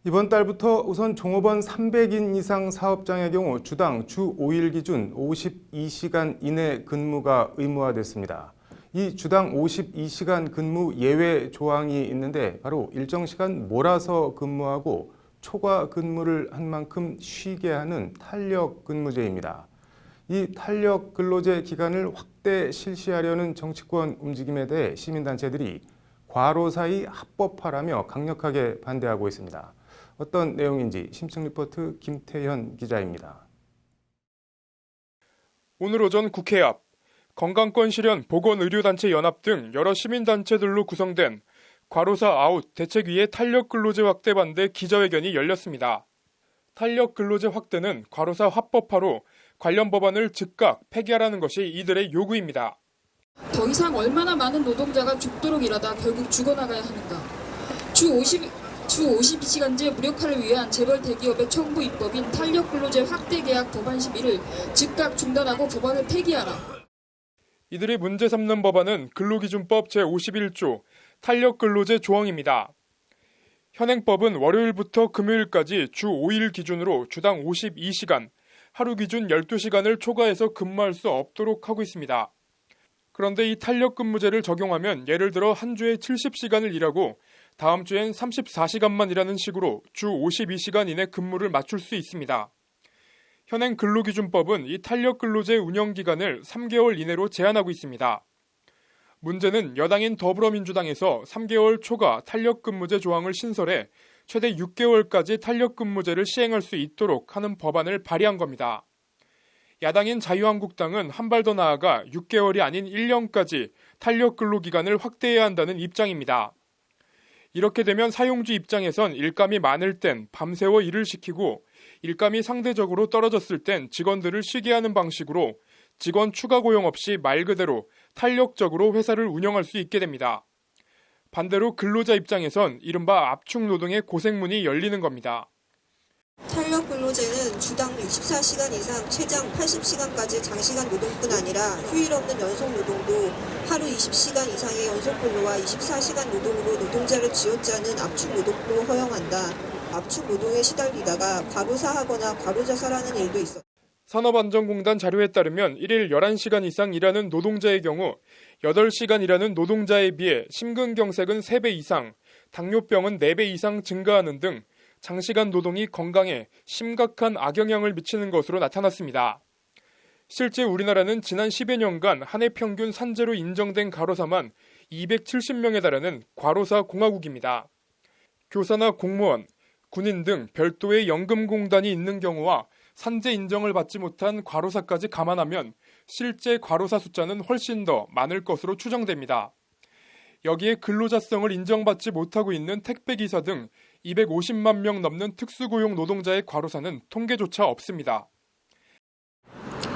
이번 달부터 우선 종업원 300인 이상 사업장의 경우 주당 주 5일 기준 52시간 이내 근무가 의무화됐습니다. 이 주당 52시간 근무 예외 조항이 있는데 바로 일정 시간 몰아서 근무하고 초과 근무를 한 만큼 쉬게 하는 탄력 근무제입니다. 이 탄력 근로제 기간을 확대 실시하려는 정치권 움직임에 대해 시민단체들이 과로사의 합법화라며 강력하게 반대하고 있습니다. 어떤 내용인지 심층 리포트 김태현 기자입니다. 오늘 오전 국회 앞 건강권 실현 보건의료단체 연합 등 여러 시민단체들로 구성된 과로사 아웃 대책위의 탄력 근로제 확대 반대 기자회견이 열렸습니다. 탄력 근로제 확대는 과로사 합법화로 관련 법안을 즉각 폐기하라는 것이 이들의 요구입니다. 더 이상 얼마나 많은 노동자가 죽도록 일하다 결국 죽어나가야 하는가. 주 52시간제 무력화를 위한 재벌 대기업의 청부 입법인 탄력 근로제 확대 계약 법안 심의를 즉각 중단하고 법안을 폐기하라. 이들이 문제 삼는 법안은 근로기준법 제51조 탄력 근로제 조항입니다. 현행법은 월요일부터 금요일까지 주 5일 기준으로 주당 52시간, 하루 기준 12시간을 초과해서 근무할 수 없도록 하고 있습니다. 그런데 이 탄력 근무제를 적용하면 예를 들어 한 주에 70시간을 일하고 다음 주엔 34시간만 일하는 식으로 주 52시간 이내 근무를 맞출 수 있습니다. 현행 근로기준법은 이 탄력 근로제 운영 기간을 3개월 이내로 제한하고 있습니다. 문제는 여당인 더불어민주당에서 3개월 초과 탄력 근무제 조항을 신설해 최대 6개월까지 탄력 근무제를 시행할 수 있도록 하는 법안을 발의한 겁니다. 야당인 자유한국당은 한 발 더 나아가 6개월이 아닌 1년까지 탄력 근로 기간을 확대해야 한다는 입장입니다. 이렇게 되면 사용주 입장에선 일감이 많을 땐 밤새워 일을 시키고 일감이 상대적으로 떨어졌을 땐 직원들을 쉬게 하는 방식으로 직원 추가 고용 없이 말 그대로 탄력적으로 회사를 운영할 수 있게 됩니다. 반대로 근로자 입장에선 이른바 압축 노동의 고생문이 열리는 겁니다. 탄력 근로제는 주당 64시간 이상 최장 80시간까지 장시간 노동뿐 아니라 휴일 없는 연속 노동도 하루 20시간 이상의 연속 근로와 24시간 노동으로 노동자를 쥐어짜는 압축 노동도 허용한다. 압축 노동에 시달리다가 과로사하거나 과로자살하는 일도 있었다. 산업안전공단 자료에 따르면 1일 11시간 이상 일하는 노동자의 경우 8시간 일하는 노동자에 비해 심근경색은 3배 이상, 당뇨병은 4배 이상 증가하는 등 장시간 노동이 건강에 심각한 악영향을 미치는 것으로 나타났습니다. 실제 우리나라는 지난 10여 년간 한 해 평균 산재로 인정된 과로사만 270명에 달하는 과로사 공화국입니다. 교사나 공무원, 군인 등 별도의 연금공단이 있는 경우와 산재 인정을 받지 못한 과로사까지 감안하면 실제 과로사 숫자는 훨씬 더 많을 것으로 추정됩니다. 여기에 근로자성을 인정받지 못하고 있는 택배기사 등 250만 명 넘는 특수고용 노동자의 과로사는 통계조차 없습니다.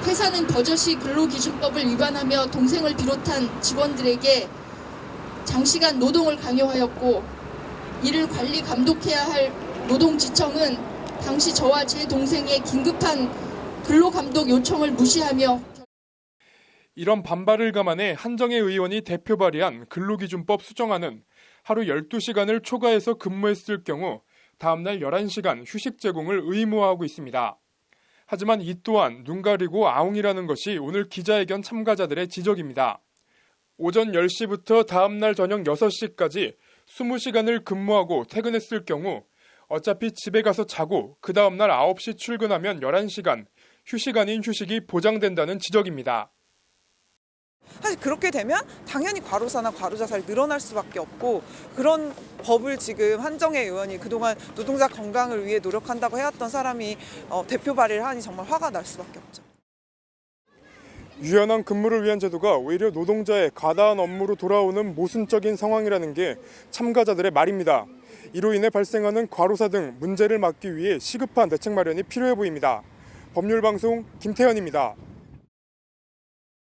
회사는 버젓이 근로기준법을 위반하며 동생을 비롯한 직원들에게 장시간 노동을 강요하였고 이를 관리 감독해야 할 노동지청은 당시 저와 제 동생의 긴급한 근로감독 요청을 무시하며 이런 반발을 감안해 한정혜 의원이 대표 발의한 근로기준법 수정안은 하루 12시간을 초과해서 근무했을 경우 다음날 11시간 휴식 제공을 의무화하고 있습니다. 하지만 이 또한 눈 가리고 아웅이라는 것이 오늘 기자회견 참가자들의 지적입니다. 오전 10시부터 다음날 저녁 6시까지 20시간을 근무하고 퇴근했을 경우 어차피 집에 가서 자고 그 다음날 9시 출근하면 11시간, 휴식 아닌 휴식이 보장된다는 지적입니다. 사실 그렇게 되면 당연히 과로사나 과로자살이 늘어날 수밖에 없고 그런 법을 지금 한정혜 의원이 그동안 노동자 건강을 위해 노력한다고 해왔던 사람이 대표 발의를 하니 정말 화가 날 수밖에 없죠. 유연한 근무를 위한 제도가 오히려 노동자의 과다한 업무로 돌아오는 모순적인 상황이라는 게 참가자들의 말입니다. 이로 인해 발생하는 과로사 등 문제를 막기 위해 시급한 대책 마련이 필요해 보입니다. 법률방송 김태현입니다.